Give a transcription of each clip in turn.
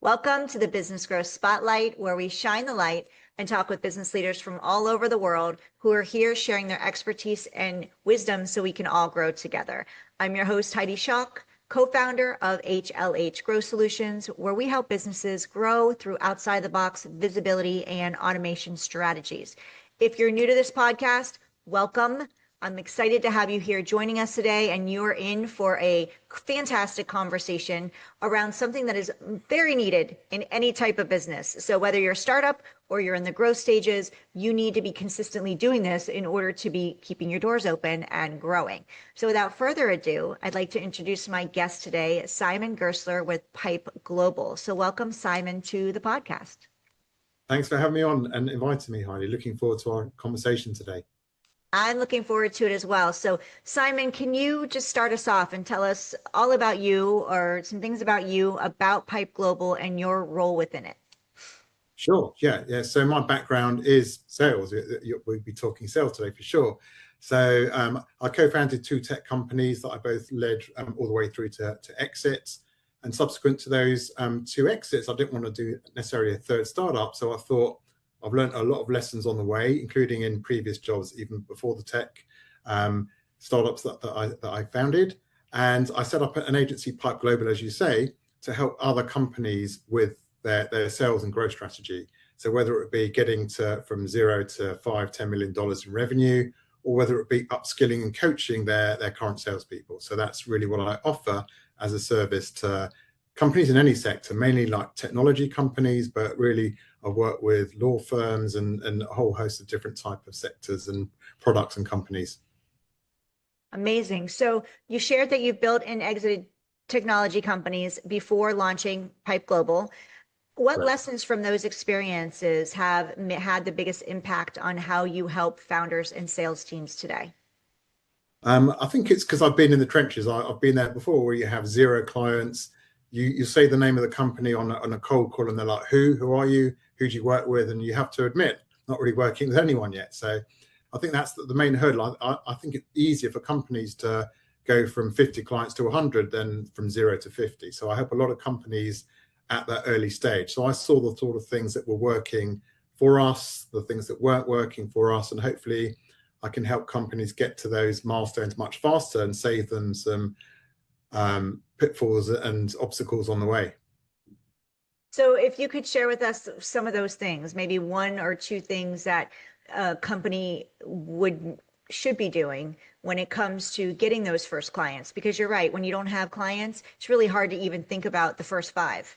Welcome to the Business Growth Spotlight, where we shine the light and talk with business leaders from all over the world who are here sharing their expertise and wisdom so we can all grow together. I'm your host, Heidi Schalk, co-founder of HLH Growth Solutions, where we help businesses grow through outside the box visibility and automation strategies. If you're new to this podcast, welcome. I'm excited to have you here joining us today, and you're in for a fantastic conversation around something that is very needed in any type of business. So whether you're a startup or you're in the growth stages, you need to be consistently doing this in order to be keeping your doors open and growing. So without further ado, I'd like to introduce my guest today, Simon Gerstler with Pipe Global. So welcome, Simon, to the podcast. Thanks for having me on and inviting me, Heidi. Looking forward to our conversation today. I'm looking forward to it as well. So, Simon, can you just start us off and tell us all about you or some things about you, about Pipe Global and your role within it? Sure. Yeah. So my background is sales. We'll be talking sales today for sure. So I co-founded two tech companies that I both led all the way through to exits. And subsequent to those two exits, I didn't want to do necessarily a third startup. So I thought, I've learned a lot of lessons on the way, including in previous jobs, even before the tech startups that I founded. And I set up an agency, Pipe Global, as you say, to help other companies with their sales and growth strategy. So whether it be getting from $0 to $5-10 million in revenue, or whether it be upskilling and coaching their current salespeople. So that's really what I offer as a service to companies in any sector, mainly like technology companies, but really I work with law firms and a whole host of different type of sectors and products and companies. Amazing. So you shared that you've built and exited technology companies before launching Pipe Global. What lessons from those experiences have had the biggest impact on how you help founders and sales teams today? I think it's because I've been in the trenches. I've been there before, where you have zero clients. You say the name of the company on a cold call, and they're like, who are you? Who do you work with? And you have to admit, not really working with anyone yet. So I think that's the main hurdle. I think it's easier for companies to go from 50 clients to 100 than from 0 to 50. So I help a lot of companies at that early stage. So I saw the sort of things that were working for us, the things that weren't working for us, and hopefully I can help companies get to those milestones much faster and save them some pitfalls and obstacles on the way. So if you could share with us some of those things, maybe one or two things that a company should be doing when it comes to getting those first clients, because you're right, when you don't have clients, it's really hard to even think about the first 5,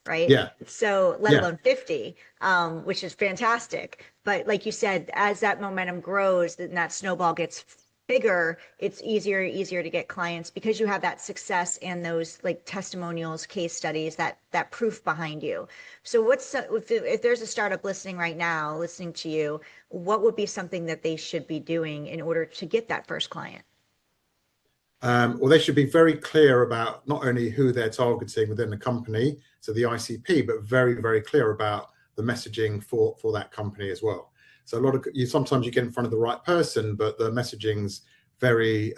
right? Yeah. So let alone 50, which is fantastic. But like you said, as that momentum grows and that snowball gets bigger, it's easier to get clients because you have that success and those like testimonials, case studies, that proof behind you. So if there's a startup listening right now, listening to you, what would be something that they should be doing in order to get that first client? Well, they should be very clear about not only who they're targeting within the company, so the ICP, but very, very clear about the messaging for that company as well. So sometimes you get in front of the right person, but the messaging's very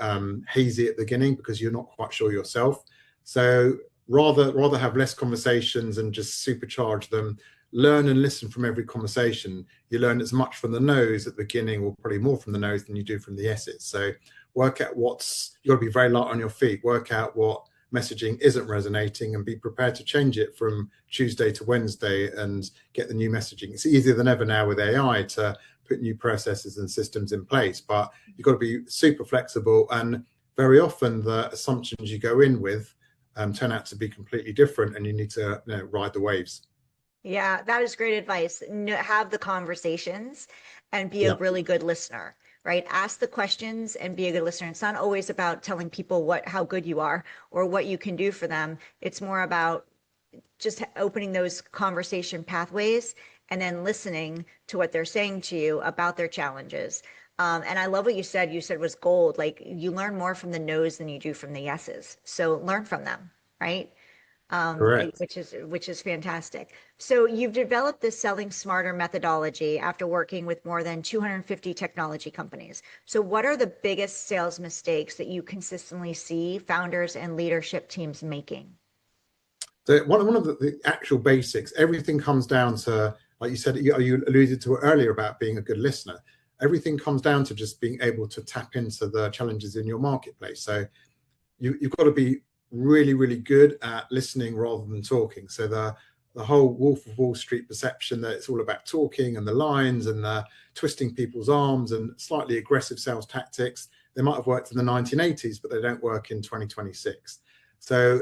hazy at the beginning because you're not quite sure yourself. So rather have less conversations and just supercharge them. Learn and listen from every conversation. You learn as much from the no's at the beginning, or probably more from the no's than you do from the yeses. So work out you got to be very light on your feet. Work out what messaging isn't resonating and be prepared to change it from Tuesday to Wednesday and get the new messaging. It's easier than ever now with AI to put new processes and systems in place, but you've got to be super flexible. And very often the assumptions you go in with turn out to be completely different, and you need to ride the waves. Yeah, that is great advice. Have the conversations and be a really good listener, right? Ask the questions and be a good listener. It's not always about telling people how good you are or what you can do for them. It's more about just opening those conversation pathways and then listening to what they're saying to you about their challenges. And I love what you said. You said was gold. Like, you learn more from the no's than you do from the yeses. So learn from them, right? Correct. Which is fantastic. So you've developed this selling smarter methodology after working with more than 250 technology companies. So what are the biggest sales mistakes that you consistently see founders and leadership teams making? So one of the actual basics, everything comes down to, like you said, you alluded to it earlier about being a good listener. Everything comes down to just being able to tap into the challenges in your marketplace. So you've got to be really, really good at listening rather than talking. So the whole Wolf of Wall Street perception that it's all about talking and the lines and the twisting people's arms and slightly aggressive sales tactics, they might have worked in the 1980s, but they don't work in 2026. So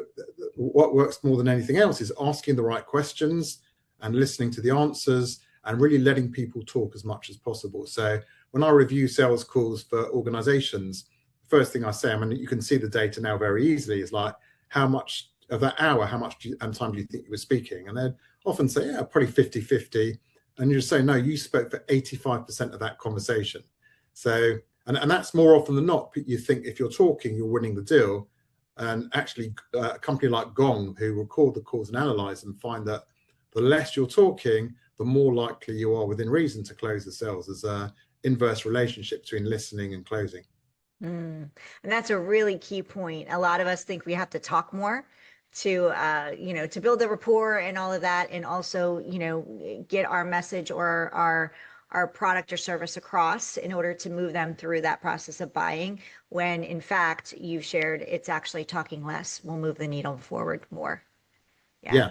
what works more than anything else is asking the right questions and listening to the answers and really letting people talk as much as possible. So when I review sales calls for organizations, the first thing I say, I mean, you can see the data now very easily, is like, how much of that hour, how much time do you think you were speaking? And they'd often say, yeah, probably 50-50. And you just say, no, you spoke for 85% of that conversation. So, and that's more often than not, you think if you're talking, you're winning the deal. And actually, a company like Gong, who record the calls and analyze them, find that the less you're talking, the more likely you are within reason to close the sales. There's an inverse relationship between listening and closing. And that's a really key point. A lot of us think we have to talk more to, to build the rapport and all of that, and also, get our message or our product or service across in order to move them through that process of buying. When in fact, you've shared it's actually talking less will move the needle forward more. Yeah. Yeah,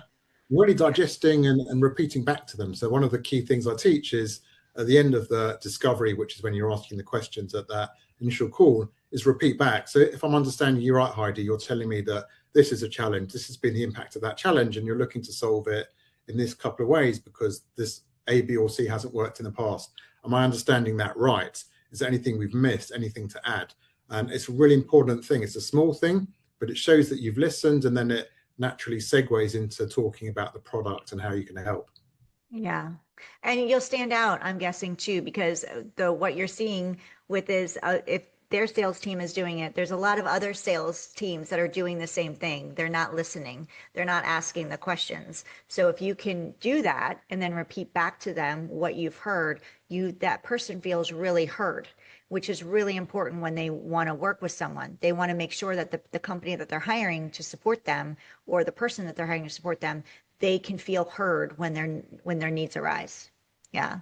really digesting and repeating back to them. So one of the key things I teach is at the end of the discovery, which is when you're asking the questions at that initial call, is repeat back. So if I'm understanding you right, Heidi, you're telling me that this is a challenge, this has been the impact of that challenge, and you're looking to solve it in this couple of ways because this A, B, or C hasn't worked in the past. Am I understanding that right? Is there anything we've missed, anything to add? And it's a really important thing. It's a small thing, but it shows that you've listened, and then it naturally segues into talking about the product and how you can help. Yeah. And you'll stand out, I'm guessing too, because what you're seeing with is if their sales team is doing it, there's a lot of other sales teams that are doing the same thing. They're not listening. They're not asking the questions. So if you can do that and then repeat back to them what you've heard, that person feels really heard, which is really important when they want to work with someone. They want to make sure that the company that they're hiring to support them, or the person that they're hiring to support them, they can feel heard when their needs arise. Yeah, I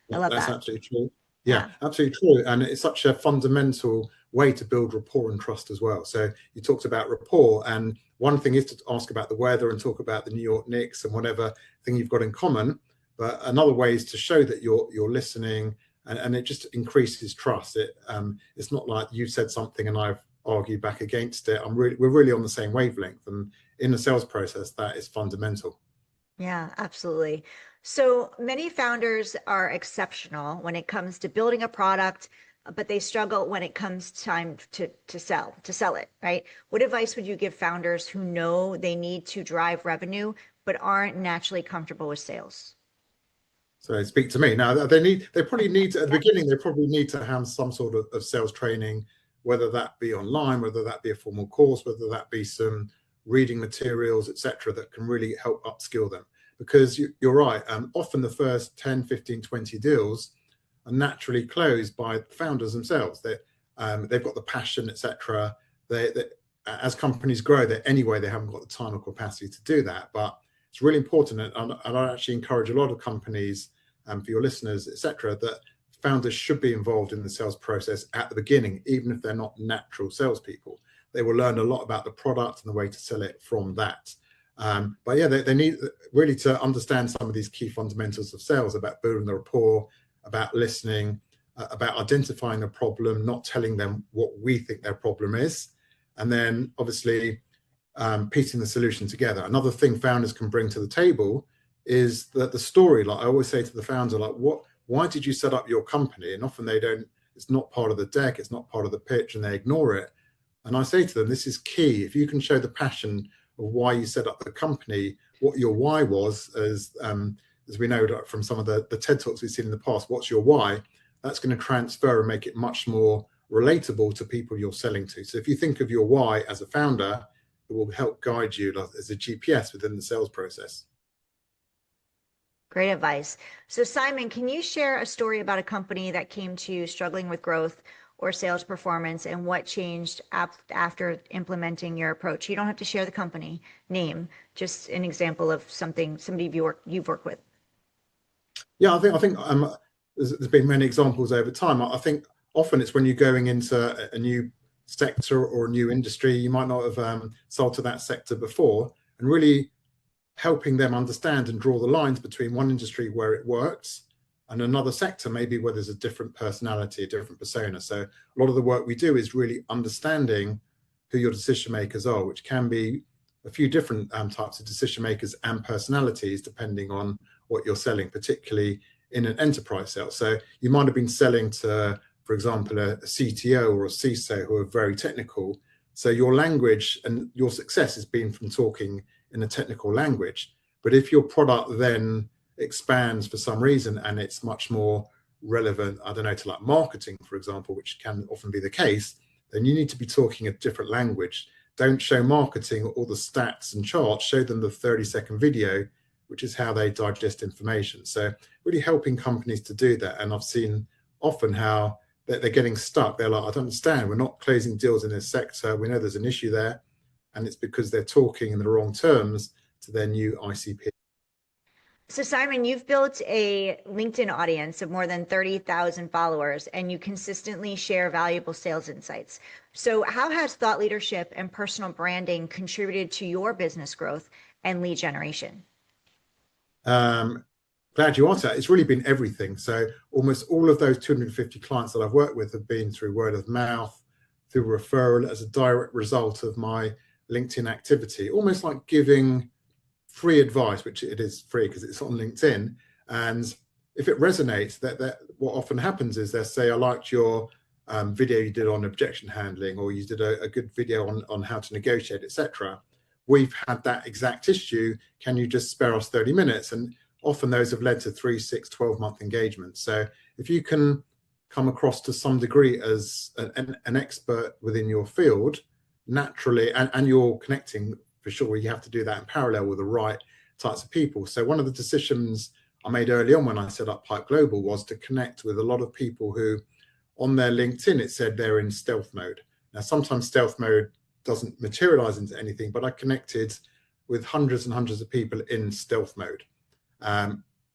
Yeah, love that's that. absolutely true. Yeah, Yeah. absolutely true. And it's such a fundamental way to build rapport and trust as well. So you talked about rapport, and one thing is to ask about the weather and talk about the New York Knicks and whatever thing you've got in common. But another way is to show that you're listening, and it just increases trust. It's not like you said something and I've argued back against it. We're really on the same wavelength, and in the sales process, that is fundamental. Yeah, absolutely. So many founders are exceptional when it comes to building a product, but they struggle when it comes time to sell it, right? What advice would you give founders who know they need to drive revenue, but aren't naturally comfortable with sales? So speak to me now. They probably need to, at the beginning. They probably need to have some sort of sales training, whether that be online, whether that be a formal course, whether that be some reading materials, etc., that can really help upskill them. Because you're right. Often the first 10, 15, 20 deals are naturally closed by founders themselves. They've got the passion, etc. As companies grow, they haven't got the time or capacity to do that. But it's really important, and I actually encourage a lot of companies, for your listeners, etc., that founders should be involved in the sales process at the beginning, even if they're not natural salespeople. They will learn a lot about the product and the way to sell it from that. But yeah, they need really to understand some of these key fundamentals of sales, about building the rapport, about listening, about identifying a problem, not telling them what we think their problem is, and then obviously piecing the solution together. Another thing founders can bring to the table is that the story. Like I always say to the founder, like, why did you set up your company? And often they don't. It's not part of the deck. It's not part of the pitch, and they ignore it. And I say to them, this is key. If you can show the passion of why you set up the company, what your why was, as we know from some of the TED Talks we've seen in the past, what's your why? That's going to transfer and make it much more relatable to people you're selling to. So if you think of your why as a founder, it will help guide you as a GPS within the sales process. Great advice. So Simon, can you share a story about a company that came to you struggling with growth or sales performance and what changed after implementing your approach? You don't have to share the company name, just an example of somebody you've worked with. Yeah, I think there's been many examples over time. I think often it's when you're going into a new sector or a new industry, you might not have sold to that sector before, and really helping them understand and draw the lines between one industry where it works and another sector maybe where there's a different personality, a different persona. So a lot of the work we do is really understanding who your decision makers are, which can be a few different types of decision makers and personalities depending on what you're selling, particularly in an enterprise sale. So you might have been selling to, for example, a CTO or a CISO who are very technical. So your language and your success has been from talking in a technical language. But if your product then expands for some reason and it's much more relevant, I don't know, to like marketing, for example, which can often be the case, then you need to be talking a different language. Don't show marketing all the stats and charts, show them the 30-second video, which is how they digest information. So really helping companies to do that. And I've seen often how they're getting stuck. They're like, I don't understand. We're not closing deals in this sector. We know there's an issue there. And it's because they're talking in the wrong terms to their new ICP. So Simon, you've built a LinkedIn audience of more than 30,000 followers, and you consistently share valuable sales insights. So how has thought leadership and personal branding contributed to your business growth and lead generation? Glad you asked that. It's really been everything. So almost all of those 250 clients that I've worked with have been through word of mouth, through referral as a direct result of my LinkedIn activity, almost like giving free advice, which it is free because it's on LinkedIn. And if it resonates, that what often happens is they'll say, I liked your video you did on objection handling, or you did a good video on how to negotiate, etc. We've had that exact issue. Can you just spare us 30 minutes? And often those have led to 3, 6, 12-month engagements. So if you can come across to some degree as an expert within your field, naturally, and you're connecting, for sure, you have to do that in parallel with the right types of people. So one of the decisions I made early on when I set up Pipe Global was to connect with a lot of people who on their LinkedIn, it said they're in stealth mode. Now, sometimes stealth mode doesn't materialize into anything, but I connected with hundreds and hundreds of people in stealth mode.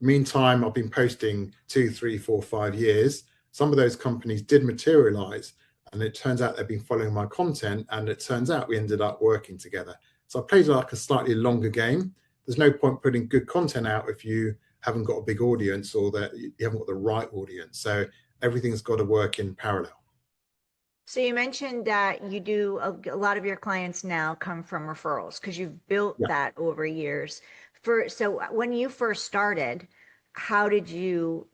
Meantime, I've been posting 2, 3, 4, 5 years. Some of those companies did materialize, and it turns out they've been following my content, and it turns out we ended up working together. So I played like a slightly longer game. There's no point putting good content out if you haven't got a big audience or that you haven't got the right audience. So everything's got to work in parallel. So you mentioned that you do a lot of your clients now come from referrals because you've built Yeah. that over years. So when you first started, how did you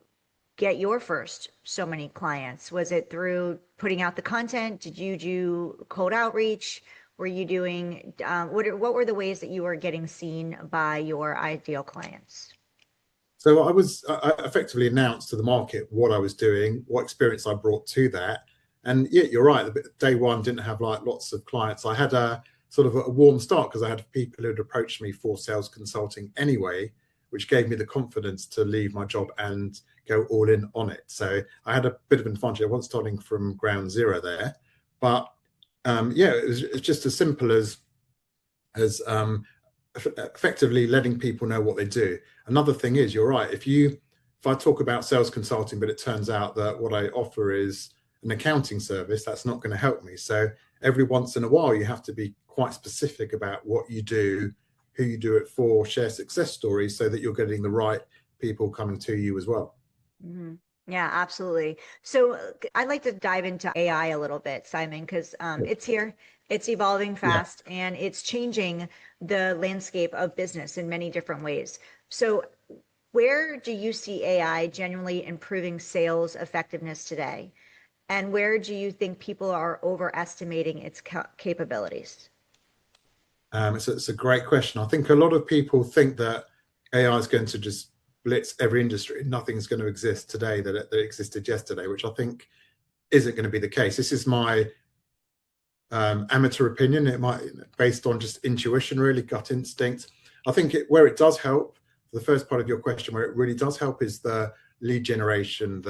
get your first so many clients? Was it through putting out the content? Did you do cold outreach? Were you doing what were the ways that you were getting seen by your ideal clients? So I effectively announced to the market what I was doing, what experience I brought to that. And yeah, you're right. Day one didn't have like lots of clients. I had a sort of a warm start because I had people who'd approached me for sales consulting anyway, which gave me the confidence to leave my job and go all in on it. So I had a bit of an advantage. I wasn't starting from ground zero there, but yeah, it's just as simple as effectively letting people know what they do. Another thing is, you're right. If I talk about sales consulting, but it turns out that what I offer is an accounting service, that's not going to help me. So every once in a while, you have to be quite specific about what you do, who you do it for, share success stories so that you're getting the right people coming to you as well. Mm-hmm. Yeah, absolutely. So I'd like to dive into AI a little bit, Simon, because it's here, it's evolving Yeah. fast, and it's changing the landscape of business in many different ways. So where do you see AI genuinely improving sales effectiveness today? And where do you think people are overestimating its capabilities? It's a great question. I think a lot of people think that AI is going to just blitz every industry. Nothing's going to exist today that existed yesterday, which I think isn't going to be the case. This is my amateur opinion. It might based on just intuition, really gut instinct. I think where it does help, the first part of your question, where it really does help is the lead generation,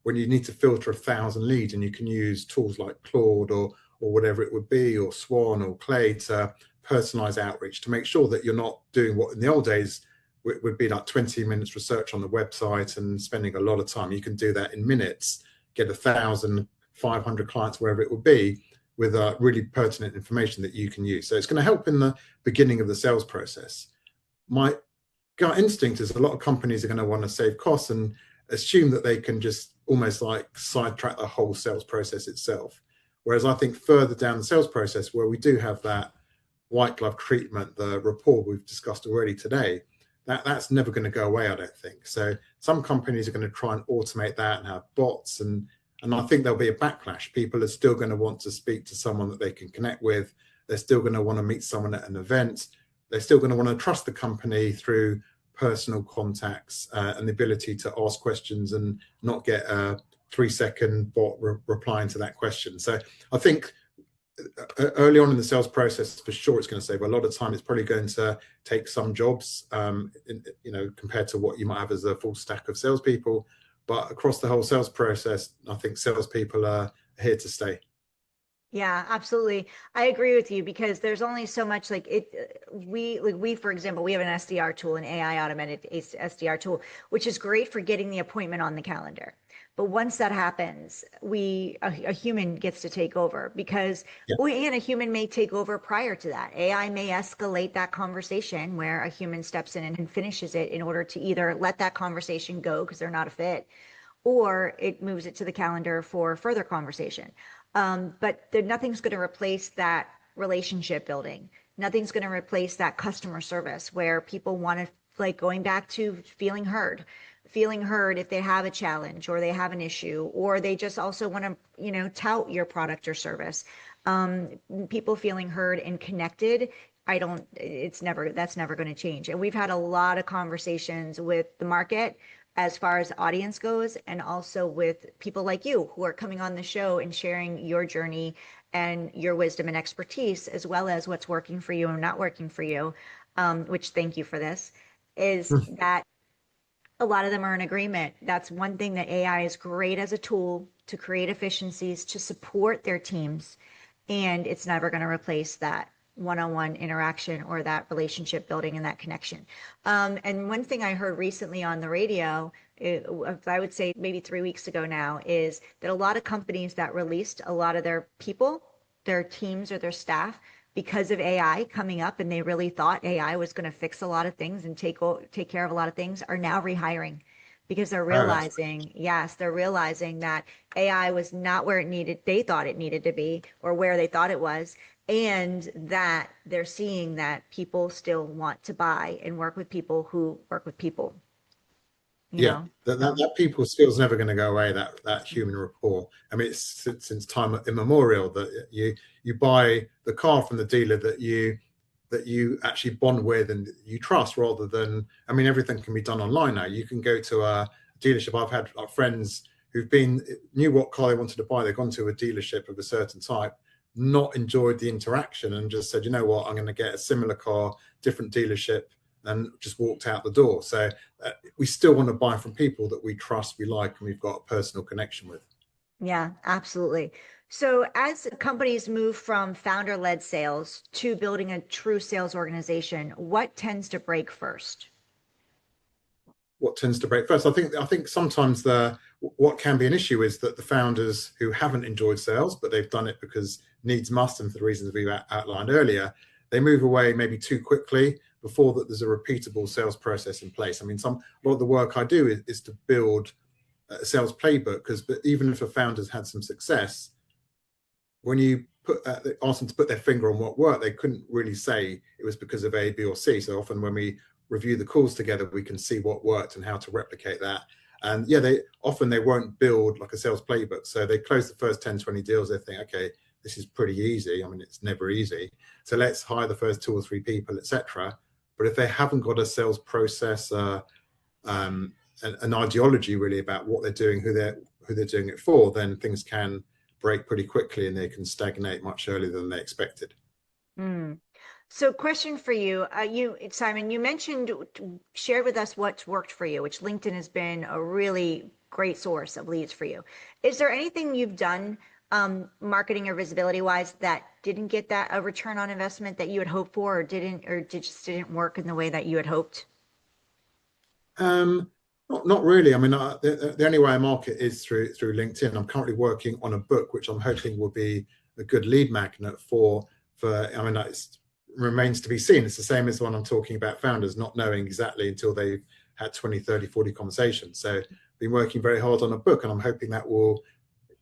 when you need to filter 1,000 leads, and you can use tools like Claude or whatever it would be, or Swan or Clay, to personalize outreach, to make sure that you're not doing what in the old days would be like 20 minutes research on the website and spending a lot of time. You can do that in minutes, get 1,500 clients, wherever it would be, with really pertinent information that you can use. So it's going to help in the beginning of the sales process. My gut instinct is a lot of companies are going to want to save costs and assume that they can just almost like sidetrack the whole sales process itself. Whereas I think further down the sales process, where we do have that white glove treatment, the rapport we've discussed already today, that's never going to go away, I don't think. So some companies are going to try and automate that and have bots, and I think there'll be a backlash. People are still going to want to speak to someone that they can connect with. They're still going to want to meet someone at an event. They're still going to want to trust the company through personal contacts, and the ability to ask questions and not get a 3-second bot replying to that question. So I think early on in the sales process, for sure, it's going to save a lot of time. It's probably going to take some jobs, compared to what you might have as a full stack of salespeople. But across the whole sales process, I think salespeople are here to stay. Yeah, absolutely. I agree with you, because there's only so much like it. We, for example, we have an SDR tool, an AI automated SDR tool, which is great for getting the appointment on the calendar. But once that happens, a human gets to take over, because Yeah. and a human may take over prior to that. AI may escalate that conversation where a human steps in and finishes it, in order to either let that conversation go because they're not a fit, or it moves it to the calendar for further conversation. But nothing's going to replace that relationship building. Nothing's going to replace that customer service, where people want to, like, going back to feeling heard if they have a challenge or they have an issue, or they just also want to, tout your product or service. People feeling heard and connected. That's never going to change. And we've had a lot of conversations with the market as far as the audience goes, and also with people like you who are coming on the show and sharing your journey and your wisdom and expertise, as well as what's working for you and not working for you, which, thank you for this, is that a lot of them are in agreement. That's one thing that AI is great as a tool to create efficiencies, to support their teams, and it's never going to replace that one-on-one interaction or that relationship building and that connection. And one thing I heard recently on the radio, I would say maybe 3 weeks ago now, is that a lot of companies that released a lot of their people, their teams or their staff, because of AI coming up, and they really thought AI was going to fix a lot of things and take care of a lot of things, are now rehiring, because they're Oh, that's realizing, yes, they're realizing that AI was not where they thought it needed to be, or where they thought it was, and that they're seeing that people still want to buy and work with people who work with people, you Yeah, know? that, that, So, that people skill's never going to go away. That human rapport. I mean, it's since time immemorial that you buy the car from the dealer that you actually bond with and you trust, rather than, I mean, everything can be done online now. You can go to a dealership. I've had friends who've knew what car they wanted to buy. They've gone to a dealership of a certain type, not enjoyed the interaction, and just said, you know what, I'm going to get a similar car, different dealership, and just walked out the door. So we still want to buy from people that we trust, we like, and we've got a personal connection with. yeah, absolutely. So as companies move from founder-led sales to building a true sales organization, what tends to break first? What tends to break first? I think sometimes what can be an issue is that the founders who haven't enjoyed sales, but they've done it because needs must, and for the reasons we've outlined earlier, they move away maybe too quickly before that there's a repeatable sales process in place. I mean, a lot of the work I do is to build a sales playbook, because even if a founder's had some success, when you ask them to put their finger on what worked, they couldn't really say it was because of A, B, or C. So often when we review the calls together, we can see what worked and how to replicate that. And yeah, they won't build like a sales playbook. So they close the first 10, 20 deals. They think, okay, this is pretty easy. I mean, it's never easy. So let's hire the first 2 or 3 people, etc. But if they haven't got a sales process, an ideology really about what they're doing, who they're doing it for, then things can break pretty quickly and they can stagnate much earlier than they expected. Mm. So, question for you, Simon, you mentioned, shared with us what's worked for you, which LinkedIn has been a really great source of leads for you. Is there anything you've done, marketing or visibility wise, that didn't get that a return on investment that you had hoped for, or just didn't work in the way that you had hoped? Um, not really. I mean, the only way I market is through LinkedIn. I'm currently working on a book, which I'm hoping will be a good lead magnet for. I mean, it remains to be seen. It's the same as when I'm talking about founders not knowing exactly until they've had 20, 30, 40 conversations. So I've been working very hard on a book, and I'm hoping that will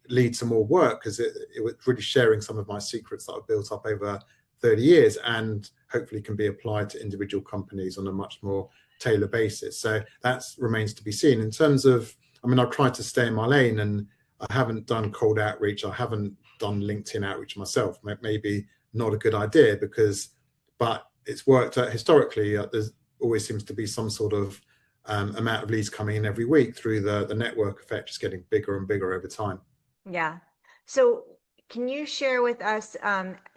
lead to more work because it was really sharing some of my secrets that I've built up over 30 years and hopefully can be applied to individual companies on a much more tailor basis. So that remains to be seen. In terms of, I mean, I've tried to stay in my lane and I haven't done cold outreach. I haven't done LinkedIn outreach myself. Maybe not a good idea but it's worked out historically. There's always seems to be some sort of amount of leads coming in every week through the network effect, just getting bigger and bigger over time. Yeah. So, can you share with us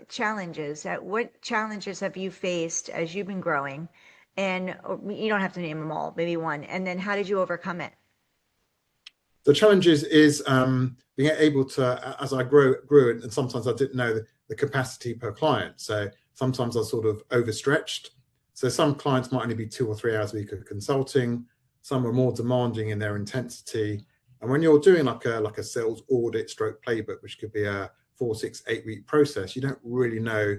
challenges? What challenges have you faced as you've been growing? And you don't have to name them all, maybe one. And then how did you overcome it? The challenge is being able to, as I grew, and sometimes I didn't know the capacity per client. So sometimes I sort of overstretched. So some clients might only be 2 or 3 hours a week of consulting. Some are more demanding in their intensity. And when you're doing like a sales audit stroke playbook, which could be a 4, 6, 8 week process, you don't really know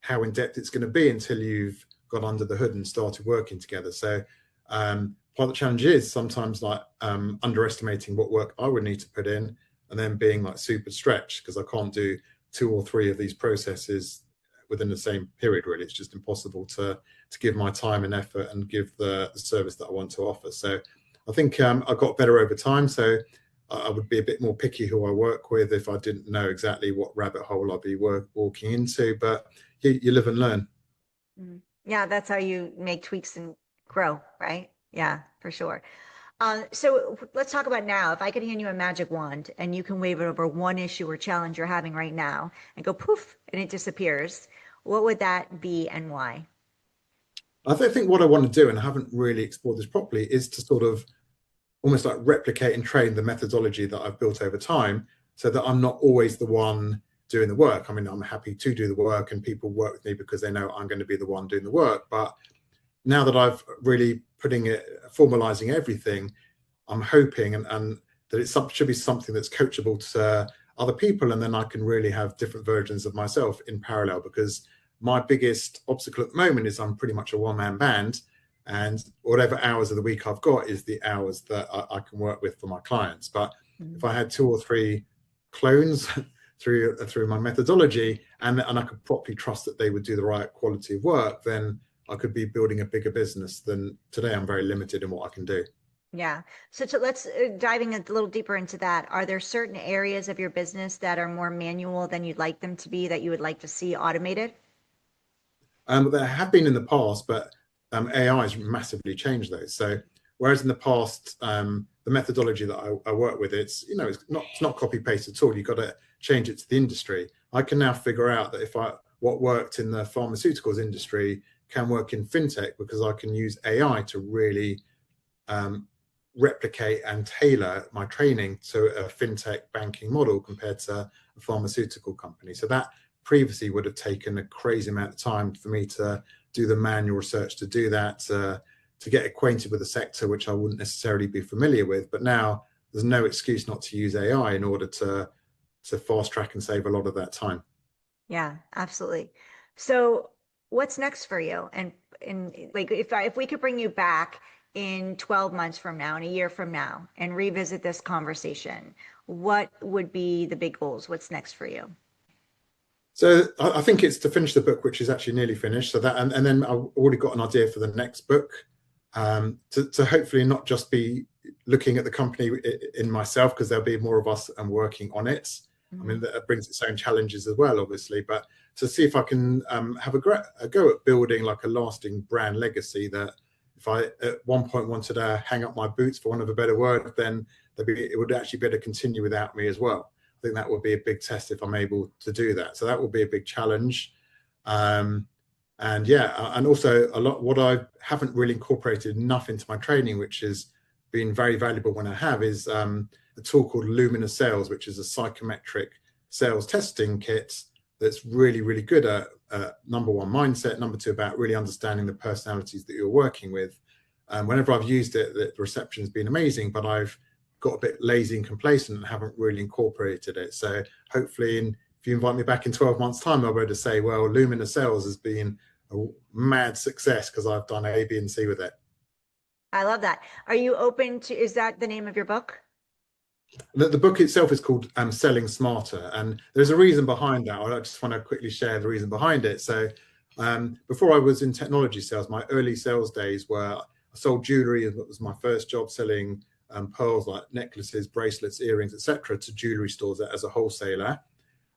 how in depth it's going to be until you've got under the hood and started working together. So part of the challenge is sometimes like underestimating what work I would need to put in and then being like super stretched because I can't do 2 or 3 of these processes within the same period. Really, it's just impossible to give my time and effort and give the service that I want to offer. So I think I got better over time. So I would be a bit more picky who I work with if I didn't know exactly what rabbit hole I'd be walking into. But you live and learn. Yeah, that's how you make tweaks and grow, right? Yeah, for sure. So let's talk about now. If I could hand you a magic wand and you can wave it over one issue or challenge you're having right now and go poof and it disappears, what would that be and why? I think what I want to do, and I haven't really explored this properly, is to sort of almost like replicate and train the methodology that I've built over time so that I'm not always the one doing the work. I mean, I'm happy to do the work and people work with me because they know I'm going to be the one doing the work. But now that I've really formalizing everything, I'm hoping and that should be something that's coachable to other people, and then I can really have different versions of myself in parallel. Because my biggest obstacle at the moment is I'm pretty much a one-man band, and whatever hours of the week I've got is the hours that I can work with for my clients. But if Mm. I had 2 or 3 clones through my methodology, and I could properly trust that they would do the right quality of work, then I could be building a bigger business than today. I'm very limited in what I can do. Yeah. So let's diving a little deeper into that. Are there certain areas of your business that are more manual than you'd like them to be that you would like to see automated? There have been in the past, but AI has massively changed those. So whereas in the past, the methodology that I work with, it's not copy paste at all. You've got to change it to the industry. I can now figure out that what worked in the pharmaceuticals industry can work in fintech because I can use AI to really um, replicate and tailor my training to a fintech banking model compared to a pharmaceutical company. So that previously would have taken a crazy amount of time for me to do the manual research to do that, to get acquainted with the sector, which I wouldn't necessarily be familiar with. But now there's no excuse not to use AI in order to fast track and save a lot of that time. Yeah, absolutely. So what's next for you? And like if we could bring you back in 12 months from now, in a year from now, and revisit this conversation, what would be the big goals? What's next for you? So I think it's to finish the book, which is actually nearly finished. So that, and then I've already got an idea for the next book, to hopefully not just be looking at the company in myself, because there'll be more of us and working on it. I mean, Mhm. that brings its own challenges as well, obviously, but to see if I can have a go at building like a lasting brand legacy that if I at one point wanted to hang up my boots, for want of a better word, then it would actually be able to continue without me as well. I think that would be a big test if I'm able to do that. So that would be a big challenge. Um, And yeah, and also a lot what I haven't really incorporated enough into my training, which has been very valuable when I have, is a tool called Lumina Sales, which is a psychometric sales testing kit that's really, really good at number one, mindset, number two, about really understanding the personalities that you're working with. Whenever I've used it, the reception's been amazing, but I've got a bit lazy and complacent and haven't really incorporated it. So hopefully, if you invite me back in 12 months' time, I'll be able to say, well, Lumina Sales has been a mad success because I've done A, B, and C with it. I love that. Are you open to, is that the name of your book? The book itself is called Selling Smarter, and there's a reason behind that. I just want to quickly share the reason behind it. So before I was in technology sales, my early sales days were I sold jewelry. It was my first job, selling pearls like necklaces, bracelets, earrings, etc., to jewelry stores as a wholesaler.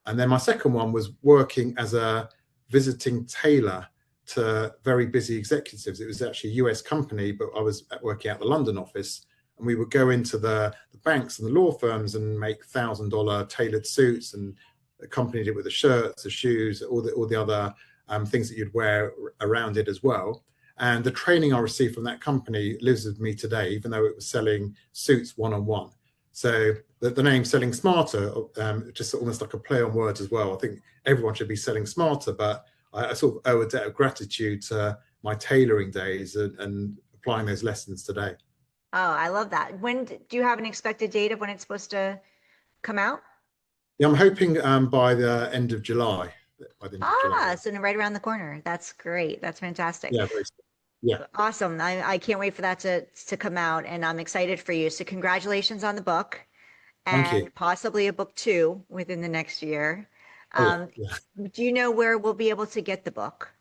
And then my second one was working as a visiting tailor to very busy executives. It was actually a US company, but I was working at the London office. And we would go into the banks and the law firms and make $1,000 tailored suits, and accompanied it with the shirts, the shoes, all the other things that you'd wear around it as well. And the training I received from that company lives with me today, even though it was selling suits one-on-one. So the name Selling Smarter, just almost like a play on words as well. I think everyone should be selling smarter, but I sort of owe a debt of gratitude to my tailoring days and applying those lessons today. Oh, I love that. Do you have an expected date of when it's supposed to come out? Yeah, I'm hoping by the end of July. By the end of July, Ah, yeah. so right around the corner. That's great. That's fantastic. Yeah, very soon. Yeah, Awesome. I can't wait for that to come out, and I'm excited for you. So congratulations on the book thank you. and possibly a book two within the next year. Oh yeah, Um, yeah. do you know where we'll be able to get the book?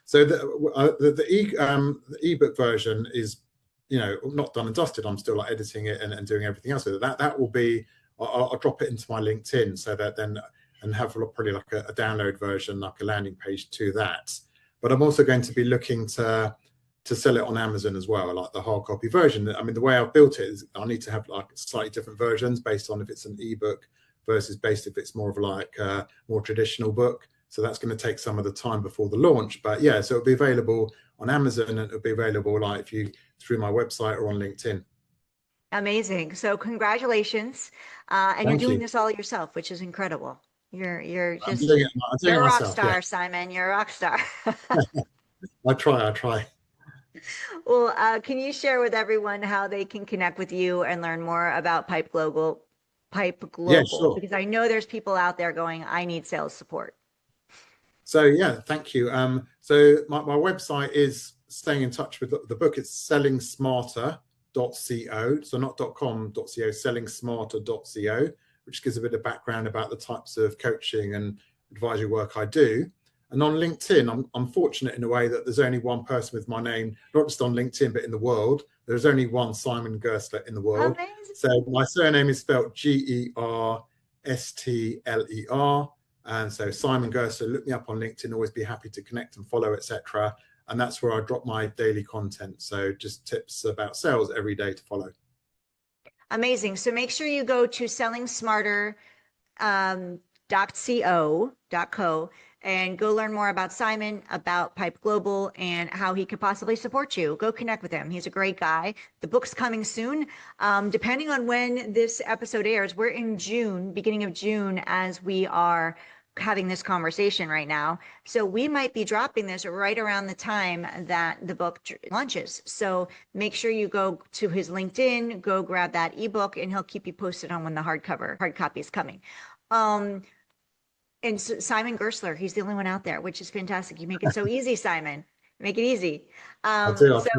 So the ebook version is, not done and dusted. I'm still like editing it and doing everything else with it. That will be. I'll drop it into my LinkedIn so that then and have probably like a download version, like a landing page to that. But I'm also going to be looking to sell it on Amazon as well, like the hard copy version. I mean, the way I've built it is I need to have like slightly different versions based on if it's an ebook versus based if it's more of like a more traditional book. So that's going to take some of the time before the launch. But yeah, so it'll be available on Amazon, and it'll be available like if you through my website or on LinkedIn. Amazing. So congratulations. And you're Thank doing you. this all yourself, which is incredible. You're I'm just doing it. I'm doing you're it a rock myself. Yeah, star, Simon. You're a rock star. I try. I try. Well, can you share with everyone how they can connect with you and learn more about Pipe Yeah, Global? sure. Because I know there's people out there going, I need sales support. So yeah, thank you. So my website is staying in touch with the book. It's sellingsmarter.co. So not .com.co, sellingsmarter.co, which gives a bit of background about the types of coaching and advisory work I do. And on LinkedIn, I'm fortunate in a way that there's only one person with my name, not just on LinkedIn, but in the world. There's only one Simon Gerstler in the world. Amazing. So my surname is spelled Gerstler. And so Simon Gerstler, look me up on LinkedIn, always be happy to connect and follow, etc. And that's where I drop my daily content. So just tips about sales every day to follow. Amazing. So make sure you go to .co and go learn more about Simon, about Pipe Global, and how he could possibly support you. Go connect with him. He's a great guy. The book's coming soon. Depending on when this episode airs, we're in June, beginning of June, as we are having this conversation right now. So we might be dropping this right around the time that the book launches. So make sure you go to his LinkedIn, go grab that ebook, and he'll keep you posted on when the hard copy is coming. And Simon Gerstler, he's the only one out there, which is fantastic. You make it so easy, Simon. Make it easy. I'll do. So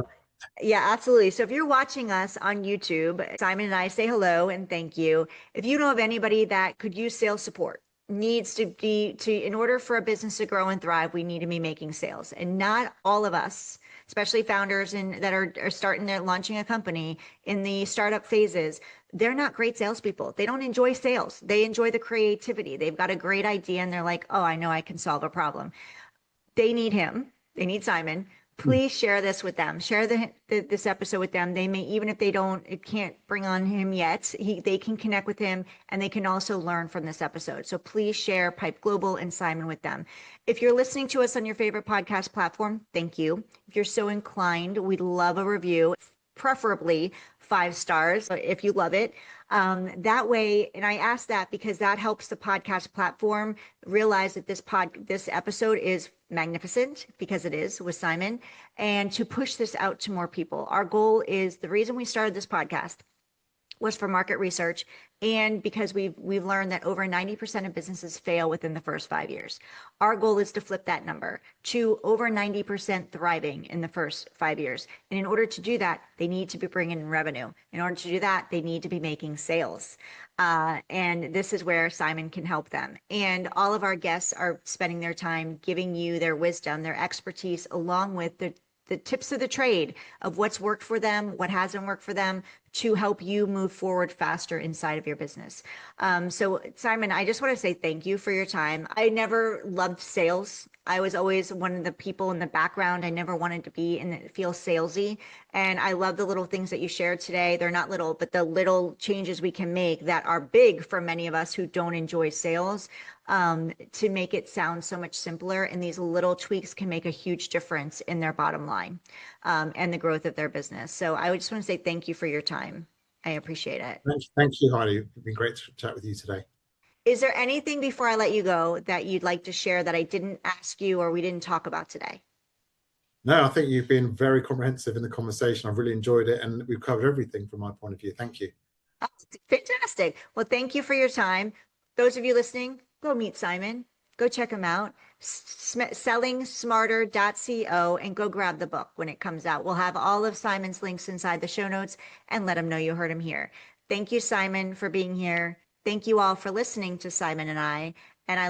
yeah, absolutely. So if you're watching us on YouTube, Simon and I say hello and thank you. If you know of anybody that could use sales support, needs to be in order for a business to grow and thrive, we need to be making sales. And not all of us, especially founders that are starting their launching a company in the startup phases, they're not great salespeople. They don't enjoy sales. They enjoy the creativity. They've got a great idea and they're like, oh, I know I can solve a problem. They need him. They need Simon. please share this with them. Share this episode with them. They may, even if they it can't bring on him yet, they can connect with him and they can also learn from this episode. So please share Pipe Global and Simon with them. If you're listening to us on your favorite podcast platform, thank you. If you're so inclined, we'd love a review, preferably 5 stars if you love it. That way, and I ask that because that helps the podcast platform realize that this episode is magnificent, because it is, with Simon, and to push this out to more people. Our goal is, the reason we started this podcast was for market research, and because we've learned that over 90% of businesses fail within the first 5 years. Our goal is to flip that number to over 90% thriving in the first 5 years. And in order to do that, they need to be bringing in revenue. In order to do that, they need to be making sales. And this is where Simon can help them. And all of our guests are spending their time giving you their wisdom, their expertise, along with the tips of the trade of what's worked for them, what hasn't worked for them, to help you move forward faster inside of your business. So Simon, I just want to say thank you for your time. I never loved sales. I was always one of the people in the background. I never wanted to feel salesy. And I love the little things that you shared today. They're not little, but the little changes we can make that are big for many of us who don't enjoy sales, to make it sound so much simpler. And these little tweaks can make a huge difference in their bottom line, and the growth of their business. So I just want to say thank you for your time. I appreciate it. Thank you, Heidi. It's been great to chat with you today. Is there anything before I let you go that you'd like to share that I didn't ask you or we didn't talk about today? No, I think you've been very comprehensive in the conversation. I've really enjoyed it, and we've covered everything from my point of view. Thank you. Oh, fantastic. Well, thank you for your time. Those of you listening, go meet Simon. Go check him out. SellingSmarter.co, and go grab the book when it comes out. We'll have all of Simon's links inside the show notes, and let him know you heard him here. Thank you, Simon, for being here. Thank you all for listening to Simon and I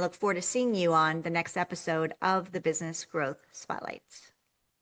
look forward to seeing you on the next episode of the Business Growth Spotlights.